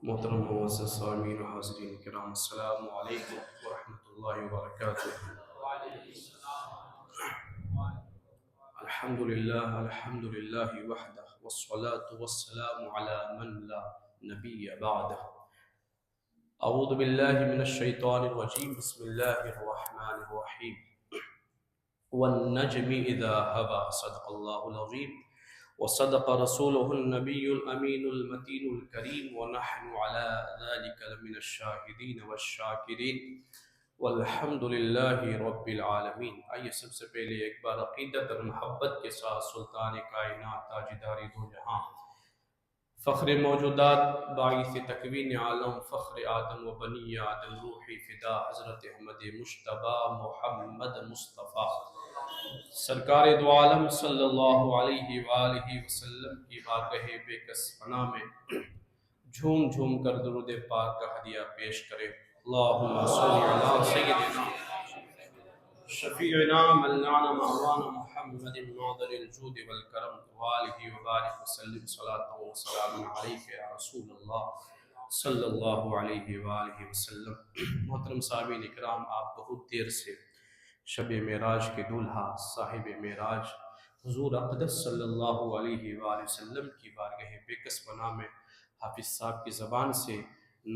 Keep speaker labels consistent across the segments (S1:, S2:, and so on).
S1: محترم معزز سامعین و حاضرین کرام، السلام علیکم ورحمۃ اللہ وبرکاتہ۔ الحمدللہ وحدہ والصلاة والسلام علی من لا نبی بعدہ۔ اعوذ باللہ من الشیطان الرجیم، بسم اللہ الرحمن الرحیم۔ والنجم اذا هوى، صدق اللہ العظیم وصدق رسوله النبی الامین المتین الکریم، ونحن على ذلك لمن الشاہدین والشاکرین، والحمد للہ رب العالمین۔ آئیے سب سے پہلے ایک بار عقیدت اور محبت کے ساتھ سلطان کائنات، تاجدار دو جہاں، فخر موجودات، باعث تکوین عالم، فخر آدم و بنی آدم، روحی فدا حضرت احمد مجتبی محمد مصطفیٰ سرکار دو عالم صلی اللہ علیہ وآلہ وسلم کی بارگاہ بے کس پناہ میں جھوم جھوم کر درود پاک کا ہدیہ پیش کرے۔ اللہم صلی علی سیدنا شفیعنا مولانا مولانا محمد ناظر الجود والکرم، وآلہ وبارک وسلم، صلاۃ و سلام علیک یا رسول اللہ صلی اللہ علیہ وآلہ وسلم۔ محترم سامعین اکرام، آپ بہت دیر سے شب معراج کے دولہا صاحب معراج حضور اقدس صلی اللہ علیہ وآلہ وسلم کی بارگاہ بے کس پناہ میں حافظ صاحب کی زبان سے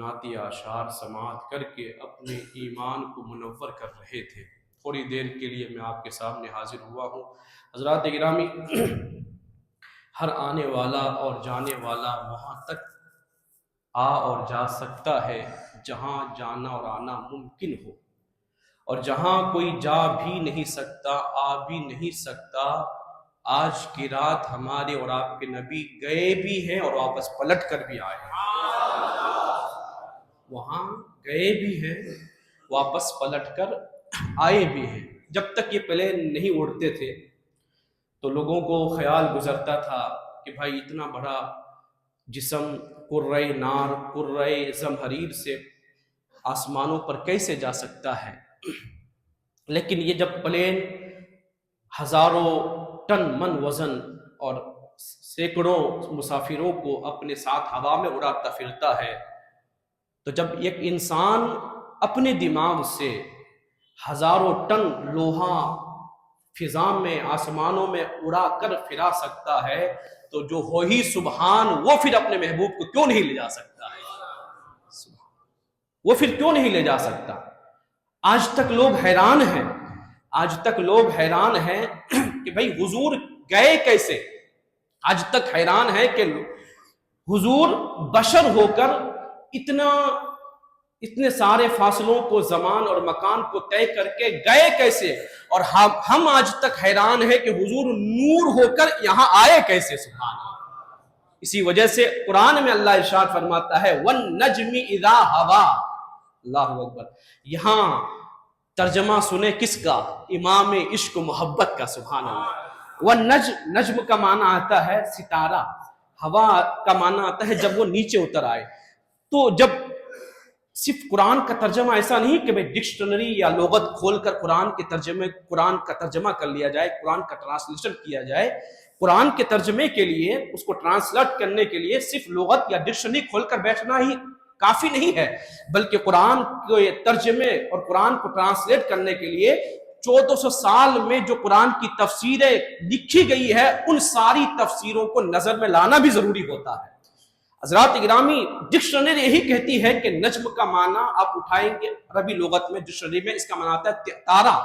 S1: نعتیہ اشعار سماعت کر کے اپنے ایمان کو منور کر رہے تھے۔ تھوڑی دیر کے لیے میں آپ کے سامنے حاضر ہوا ہوں۔ حضرات گرامی، ہر آنے والا اور جانے والا وہاں تک آ اور جا سکتا ہے جہاں جانا اور آنا ممکن ہو، اور جہاں کوئی جا بھی نہیں سکتا، آ بھی نہیں سکتا۔ آج کی رات ہمارے اور آپ کے نبی گئے بھی ہیں اور واپس پلٹ کر بھی آئے ہیں، وہاں گئے بھی ہیں، واپس پلٹ کر آئے بھی ہیں۔ جب تک یہ پلین نہیں اڑتے تھے تو لوگوں کو خیال گزرتا تھا کہ بھائی اتنا بڑا جسم کرۂ نار، کرۂ زمہریر سے آسمانوں پر کیسے جا سکتا ہے؟ لیکن یہ جب پلین ہزاروں ٹن من وزن اور سینکڑوں مسافروں کو اپنے ساتھ ہوا میں اڑاتا پھرتا ہے، تو جب ایک انسان اپنے دماغ سے ہزاروں ٹن لوہا فضا میں آسمانوں میں اڑا کر پھرا سکتا ہے، تو جو ہو ہی سبحان وہ پھر اپنے محبوب کو کیوں نہیں لے جا سکتا ہے؟ وہ پھر کیوں نہیں لے جا سکتا؟ آج تک لوگ حیران ہیں، آج تک لوگ حیران ہیں کہ بھئی حضور گئے کیسے؟ آج تک حیران ہے کہ حضور بشر ہو کر اتنے سارے فاصلوں کو، زمان اور مکان کو طے کر کے گئے کیسے؟ اور ہم آج تک حیران ہیں کہ حضور نور ہو کر یہاں آئے کیسے؟ سبحان اللہ۔ اسی وجہ سے قرآن میں اللہ ارشاد فرماتا ہے وَالنَّجْمِ إِذَا هَوَى، اللہ اکبر۔ یہاں ترجمہ سنیں کس کا؟ امام عشق و محبت کا، سبحان اللہ۔ نجم کا معنی آتا ہے ستارہ، ہوا کا معنی آتا ہے جب وہ نیچے اتر آئے۔ تو جب صرف قرآن کا ترجمہ ایسا نہیں کہ بھئی ڈکشنری یا لغت کھول کر قرآن کا ترجمہ کر لیا جائے، قرآن کا ٹرانسلیشن کیا جائے۔ قرآن کے ترجمے کے لیے، اس کو ٹرانسلیٹ کرنے کے لیے صرف لغت یا ڈکشنری کھول کر بیٹھنا ہی کافی نہیں ہے، بلکہ قرآن کے ترجمے اور قرآن کو ٹرانسلیٹ کرنے کے لیے 1400 سال میں جو قرآن کی تفسیریں لکھی گئی ہے، ان ساری تفسیروں کو نظر میں لانا بھی ضروری ہوتا ہے۔ حضرات گرامی، ڈکشنری یہی کہتی ہے کہ نجم کا معنی آپ اٹھائیں گے عربی لغت میں، ڈکشنری میں اس کا معنی آتا ہے تارا،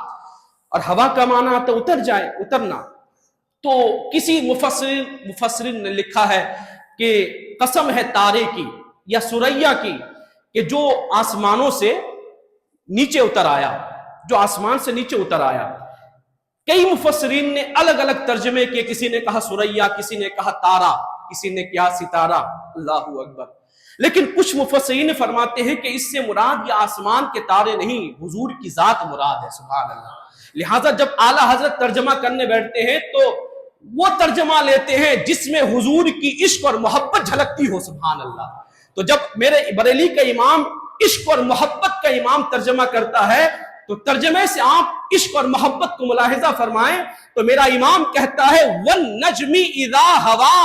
S1: اور ہوا کا معنی آتا ہے اتر جائے، اترنا۔ تو کسی مفسرین نے لکھا ہے کہ قسم ہے تارے کی یا سریا کی کہ جو آسمانوں سے نیچے اتر آیا، جو آسمان سے نیچے اتر آیا۔ کئی مفسرین نے الگ الگ ترجمے کیے، کسی نے کہا سریا، کسی نے کہا تارا، کسی نے کہا ستارہ، اللہ اکبر۔ لیکن کچھ مفسرین فرماتے ہیں کہ اس سے مراد یہ آسمان کے تارے نہیں، حضور کی ذات مراد ہے، سبحان اللہ۔ لہٰذا جب اعلیٰ حضرت ترجمہ کرنے بیٹھتے ہیں تو وہ ترجمہ لیتے ہیں جس میں حضور کی عشق اور محبت جھلکتی ہو، سبحان اللہ۔ تو جب میرے بریلی کا امام عشق اور محبت کا امام ترجمہ کرتا ہے تو ترجمے سے آپ عشق اور محبت کو ملاحظہ فرمائیں تو میرا امام کہتا ہے وَالنَّجْمِ إِذَا هَوَى،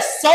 S1: 100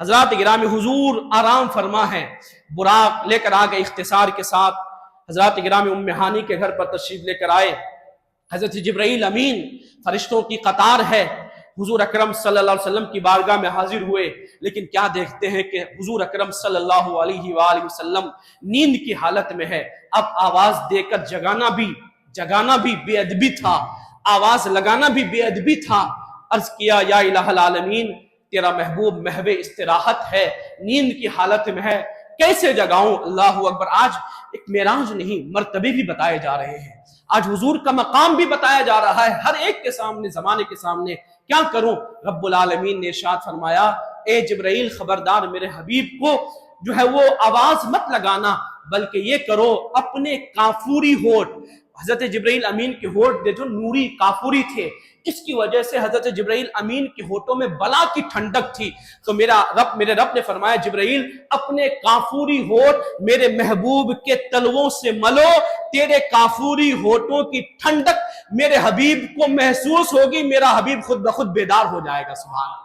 S1: حضرات گرامی حضور آرام فرما ہے، براق لے کر آ گئے اختصار کے ساتھ. حضرات گرامی ام ہانی کے گھر پر تشریف لے کر آئے. حضرت جبرائیل امین فرشتوں کی قطار ہے، حضور اکرم صلی اللہ علیہ وسلم کی بارگاہ میں حاضر ہوئے. لیکن کیا دیکھتے ہیں کہ حضور اکرم صلی اللہ علیہ وآلہ وسلم نیند کی حالت میں ہے. اب آواز دے کر جگانا بھی بے ادبی تھا، آواز لگانا بھی بے ادبی تھا. عرض کیا یا الہ العالمین، تیرا محبوب محو استراحت ہے، نیند کی حالت میں ہے، کیسے جگاؤں؟ اللہ اکبر. آج ایک معراج نہیں، مرتبے بھی بتائے جا رہے ہیں، آج حضور کا مقام بھی بتایا جا رہا ہے ہر ایک کے سامنے، زمانے کے سامنے. کیا کروں؟ رب العالمین نے ارشاد فرمایا اے جبرائیل خبردار، میرے حبیب کو جو ہے وہ آواز مت لگانا، بلکہ یہ کرو اپنے کافوری ہونٹ. حضرت جبرائیل امین کے ہونٹ جو نوری کافوری تھے، اس کی وجہ سے حضرت جبرائیل امین کے ہونٹوں میں بلا کی ٹھنڈک تھی. تو میرے رب نے فرمایا جبرائیل اپنے کافوری ہونٹ میرے محبوب کے تلووں سے ملو، تیرے کافوری ہونٹوں کی ٹھنڈک میرے حبیب کو محسوس ہوگی، میرا حبیب خود بخود بیدار ہو جائے گا. سبحان اللہ.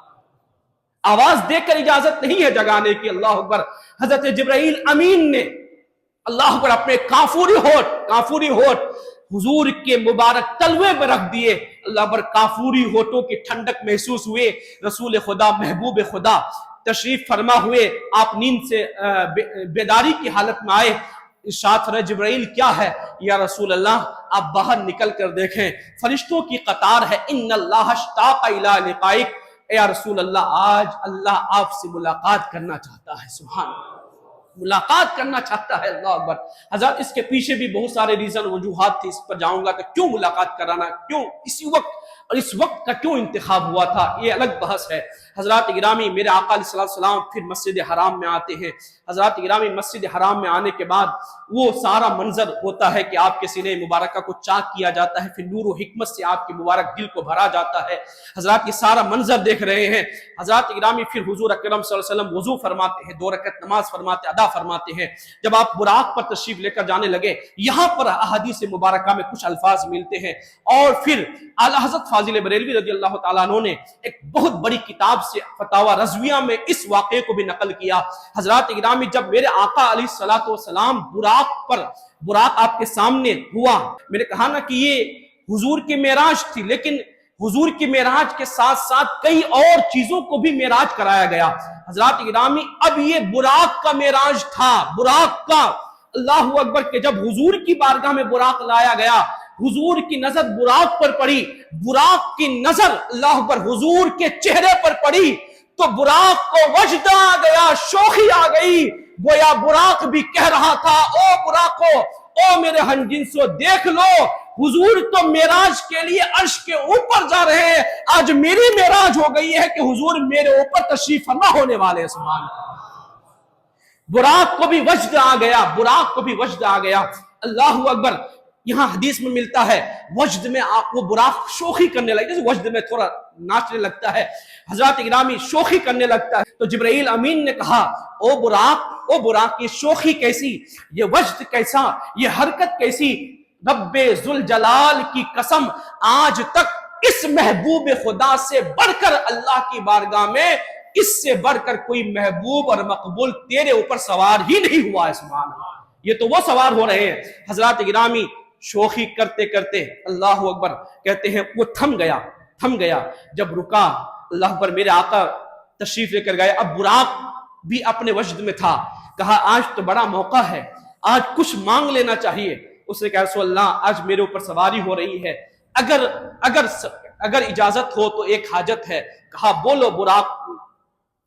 S1: آواز دے کر اجازت نہیں ہے جگانے کی. اللہ اکبر. حضرت جبرائیل امین نے اللہ اکبر اپنے کافوری ہونٹ حضور کے مبارک تلوے پر رکھ دیے. اللہ اکبر. کافوری ہونٹوں کی ٹھنڈک محسوس ہوئے. رسول خدا محبوب خدا تشریف فرما ہوئے، آپ نیند سے بیداری کی حالت میں آئے. ارشاد فرمایا جبرائیل کیا ہے؟ یا رسول اللہ آپ باہر نکل کر دیکھیں، فرشتوں کی قطار ہے. ان اللہ اشتاق الی لقائک. اے رسول اللہ آج اللہ آپ سے ملاقات کرنا چاہتا ہے. سبحان اللہ. ملاقات کرنا چاہتا ہے. اللہ اکبر. حضرات اس کے پیچھے بھی بہت سارے ریزن وجوہات تھی، اس پر جاؤں گا کہ کیوں ملاقات کرانا، کیوں اسی وقت اور اس وقت کا کیوں انتخاب ہوا تھا، یہ الگ بحث ہے. حضرات گرامی میرے آقا علیہ السلام پھر مسجد حرام میں آتے ہیں. حضرات گرامی مسجد حرام میں آنے کے بعد وہ سارا منظر ہوتا ہے کہ آپ کے سینے مبارکہ کو چاک کیا جاتا ہے، پھر نور و حکمت سے آپ کے مبارک دل کو بھرا جاتا ہے. حضرات یہ سارا منظر دیکھ رہے ہیں. حضرات گرامی پھر حضور اکرم صلی اللہ علیہ وسلم وضو فرماتے ہیں، 2 رکعت نماز ادا فرماتے ہیں. جب آپ براق پر تشریف لے کر جانے لگے، یہاں پر احادیث مبارکہ میں کچھ الفاظ ملتے ہیں، اور پھر اعلیٰ حضرت فاضل بریلوی رضی اللہ تعالیٰ عنہ نے ایک بہت بڑی کتاب سے فتاوی رضویہ میں اس واقعے کو بھی نقل کیا. حضرات گرامی جب میرے آقا علیہ الصلوۃ والسلام براق آپ کے سامنے ہوا، میں نے کہا نا کہ یہ حضور کی معراج تھی، لیکن حضور کی معراج کے ساتھ ساتھ کئی اور چیزوں کو بھی معراج کرایا گیا. حضرات گرامی اب یہ براق کا معراج تھا، براق کا. اللہ اکبر. کہ جب حضور کی بارگاہ میں براق لایا گیا، حضور کی نظر براق پر پڑی، براق کی نظر اللہ اکبر حضور کے چہرے پر پڑی، تو براق کو وجد آ گیا، شوخی آ گئی. گویا براق بھی کہہ رہا تھا او براقو، او میرے ہم جنسو، دیکھ لو حضور تو معراج کے لیے عرش کے اوپر جا رہے ہیں، آج میری معراج ہو گئی ہے کہ حضور میرے اوپر تشریف فرما ہونے والے. سبحان اللہ. براق کو بھی وجد آ گیا، براق کو بھی وجد آ گیا. اللہ اکبر. یہاں حدیث میں ملتا ہے وجد میں وہ براق شوخی کرنے لگتا ہے، جیسے وجد میں تھوڑا ناچنے لگتا ہے. حضرات گرامی شوخی کرنے لگتا ہے. تو جبرائیل امین نے کہا او براق یہ شوخی کیسی، یہ وجد کیسا، یہ حرکت کیسی؟ رب ذوالجلال کی قسم آج تک اس محبوب خدا سے بڑھ کر اللہ کی بارگاہ میں اس سے بڑھ کر کوئی محبوب اور مقبول تیرے اوپر سوار ہی نہیں ہوا ہے. سبحان اللہ. یہ تو وہ سوار ہو رہے ہیں. حضرات گرامی شوخی کرتے کرتے اللہ اکبر کہتے ہیں وہ تھم گیا. جب رکا اللہ اکبر میرے آقا تشریف لے کر گئے. اب براق بھی اپنے وجد میں تھا. کہا آج تو بڑا موقع ہے، آج کچھ مانگ لینا چاہیے. اس نے کہا رسول اللہ آج میرے اوپر سواری ہو رہی ہے، اگر اجازت ہو تو ایک حاجت ہے. کہا بولو. براق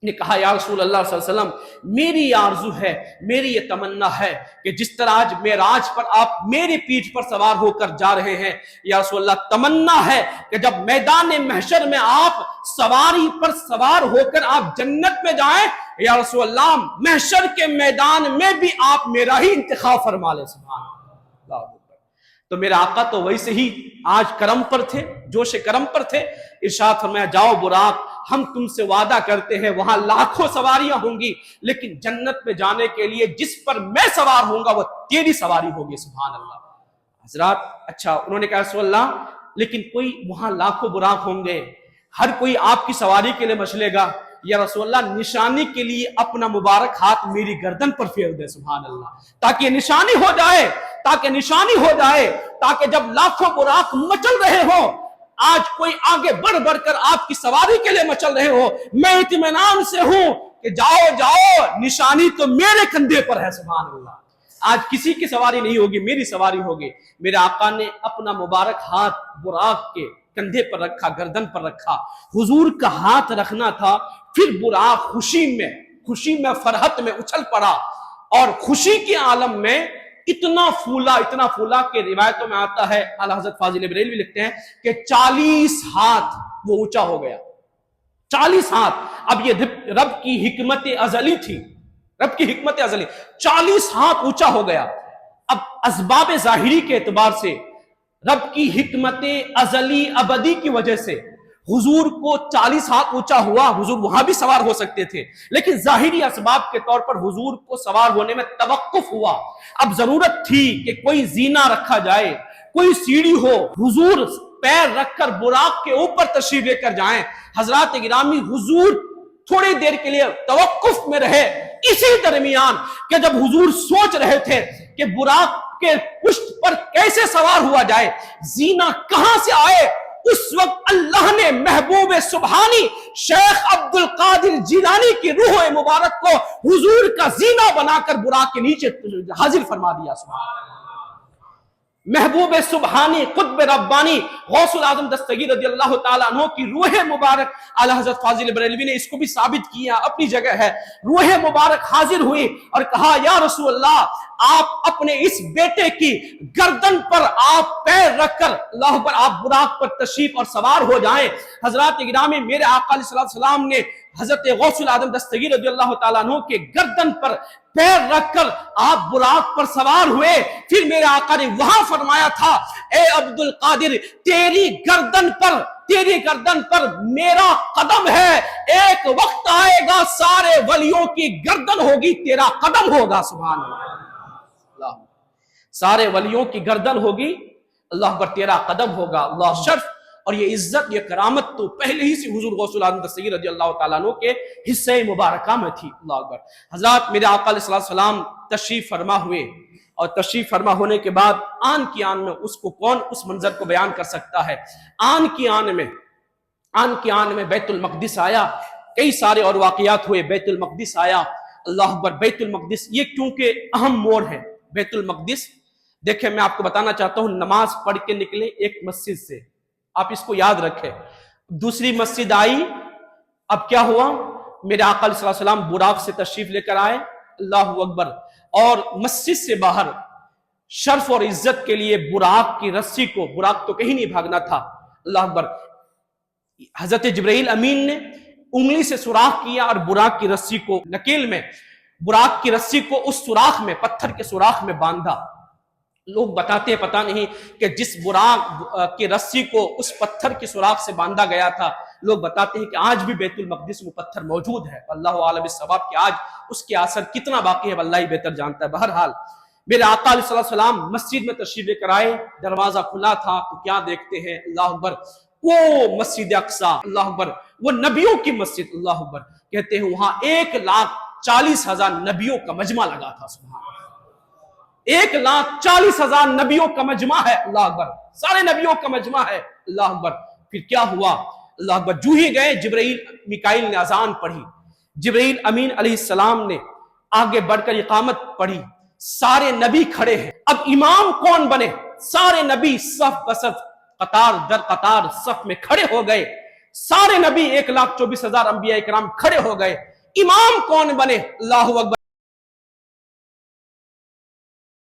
S1: نے کہا یا رسول اللہ صلی اللہ علیہ وسلم میری آرزو ہے، میری یہ تمنا ہے کہ جس طرح آج معراج پر آپ میری پیٹھ پر سوار ہو کر جا رہے ہیں، یا رسول اللہ تمنا ہے کہ جب میدان محشر میں آپ سواری پر سوار ہو کر آپ جنت میں جائیں، یا رسول اللہ محشر کے میدان میں بھی آپ میرا ہی انتخاب فرما لیں. سبحان اللہ. تو میرا آقا تو ویسے ہی آج کرم پر تھے، جوش کرم پر تھے. ارشاد فرمایا جاؤ براق، ہم تم سے وعدہ کرتے ہیں وہاں لاکھوں سواریاں ہوں گی، لیکن جنت میں جانے کے لیے جس پر میں سوار ہوں گا وہ تیری سواری ہوگی. سبحان اللہ. حضرات اچھا انہوں نے کہا رسول اللہ لیکن کوئی وہاں لاکھوں براق ہوں گے، ہر کوئی آپ کی سواری کے لیے مچلے گا، یا رسول اللہ نشانی کے لیے اپنا مبارک ہاتھ میری گردن پر پھیر دے، سبحان اللہ، تاکہ نشانی ہو جائے، تاکہ جب لاکھوں براق مچل رہے ہو، آج کوئی آگے بڑھ بڑھ کر آپ کی سواری کے لیے مچل رہے ہو، میں اطمینان سے ہوں کہ جاؤ نشانی تو میرے کندھے پر ہے، سبحان اللہ۔ آج کسی کی سواری نہیں ہوگی، میری سواری ہوگی۔ میرے آقا نے اپنا مبارک ہاتھ براق کے کندھے پر رکھا، گردن پر رکھا، حضور کا ہاتھ رکھنا تھا، پھر براق خوشی میں فرحت میں اچھل پڑا، اور خوشی کے عالم میں اتنا پھولا کہ روایتوں میں آتا ہے، اعلیٰ حضرت فاضل بریلوی لکھتے ہیں کہ 40 ہاتھ وہ اونچا ہو گیا، 40 ہاتھ۔ اب یہ رب کی حکمت ازلی تھی، 40 ہاتھ اونچا ہو گیا۔ اب اسباب ظاہری کے اعتبار سے رب کی حکمت ازلی ابدی کی وجہ سے حضور کو 40 ہاتھ اونچا ہوا، حضور وہاں بھی سوار ہو سکتے تھے، لیکن ظاہری اسباب کے طور پر حضور کو سوار ہونے میں توقف ہوا۔ اب ضرورت تھی کہ کوئی زینہ رکھا جائے، کوئی سیڑھی ہو، حضور پیر رکھ کر براق کے اوپر تشریف لے کر جائیں۔ حضرات گرامی، حضور تھوڑی دیر کے لیے توقف میں رہے، اسی درمیان کہ جب حضور سوچ رہے تھے کہ براق کے پشت پر کیسے سوار ہوا جائے، زینہ کہاں سے آئے، اس وقت اللہ نے محبوب سبحانی شیخ عبد القادر جیلانی کی روح مبارک کو حضور کا زینہ بنا کر براق کے نیچے حاضر فرما دیا۔ سبحان اللہ۔ محبوب سبحانی قطب ربانی غوث الاعظم دستگیر رضی اللہ تعالیٰ عنہ کی روح مبارک، اعلیٰ حضرت فاضل بریلوی نے اس کو بھی ثابت کیا، اپنی جگہ ہے، روح مبارک حاضر ہوئی اور کہا یا رسول اللہ، آپ اپنے اس بیٹے کی گردن پر آپ پیر رکھ کر اللہ پر آپ براق پر تشریف اور سوار ہو جائیں۔ حضرات گرامی، میرے آقا علیہ السلام نے حضرت غوث الاعظم دستگیر رضی اللہ تعالیٰ عنہ کے گردن پر پیر رکھ کر آپ براق پر سوار ہوئے۔ پھر میرے آقا نے وہاں فرمایا تھا، اے عبد القادر، تیری گردن پر میرا قدم ہے، ایک وقت آئے گا سارے ولیوں کی گردن ہوگی، تیرا قدم ہوگا۔ سبحان اللہ، سارے ولیوں کی گردن ہوگی، اللہ پر تیرا قدم ہوگا۔ اللہ شرف اور یہ عزت، یہ کرامت تو پہلے ہی سے حضور غوث الاعظم دستگیر رضی اللہ تعالیٰ عنہ کے حصے مبارکہ میں تھی۔ اللہ اکبر۔ حضرات میرے آقا علیہ السلام تشریف فرما ہوئے، اور تشریف فرما ہونے کے بعد آن کی آن میں اس کو کون اس منظر کو بیان کر سکتا ہے، آن کی آن میں بیت المقدس آیا، کئی سارے اور واقعات ہوئے، بیت المقدس آیا۔ اللہ اکبر۔ بیت المقدس یہ کیونکہ اہم موڑ ہے، بیت المقدس۔ دیکھیں میں آپ کو بتانا چاہتا ہوں، نماز پڑھ کے نکلے ایک مسجد سے، آپ اس کو یاد رکھیں، دوسری مسجد آئی، اب کیا ہوا، میرے آقا علیہ السلام براق سے تشریف لے کر آئے، اللہ اکبر، اور مسجد سے باہر شرف اور عزت کے لیے براق کی رسی کو، براق تو کہیں نہیں بھاگنا تھا، اللہ اکبر، حضرت جبرائیل امین نے انگلی سے سوراخ کیا اور براق کی رسی کو نکیل میں، براق کی رسی کو اس سوراخ میں، پتھر کے سوراخ میں باندھا۔ لوگ بتاتے ہیں پتہ نہیں کہ جس براق کی رسی کو اس پتھر کے سوراخ سے باندھا گیا تھا، لوگ بتاتے ہیں کہ آج بھی بیت المقدس میں پتھر موجود ہے، اللہ عالم الصواب کہ آج اس کے اثر کتنا باقی ہے اللہ ہی بہتر جانتا ہے۔ بہرحال میرے آقا علیہ السلام مسجد میں تشریف لے کر آئے، دروازہ کھلا تھا تو کیا دیکھتے ہیں، اللہ اکبر، وہ مسجد اقصی، اللہ اکبر، وہ نبیوں کی مسجد، اللہ اکبر، کہتے ہیں وہاں 1,40,000 نبیوں کا مجمع لگا تھا۔ سبحان اللہ، 1,40,000 نبیوں کا مجمع ہے، اللہ اکبر، سارے نبیوں کا مجمع ہے، اللہ اکبر۔ پھر کیا ہوا، اللہ اکبر، جو ہی گئے جبرائیل میکائیل نے اذان پڑھی، جبرائیل امین علیہ السلام نے آگے بڑھ کر اقامت پڑھی، سارے نبی کھڑے ہیں، اب امام کون بنے، سارے نبی صف بصف قطار در قطار صف میں کھڑے ہو گئے، سارے نبی 1,24,000 انبیاء اکرام کھڑے ہو گئے، امام کون بنے، اللہ اکبر۔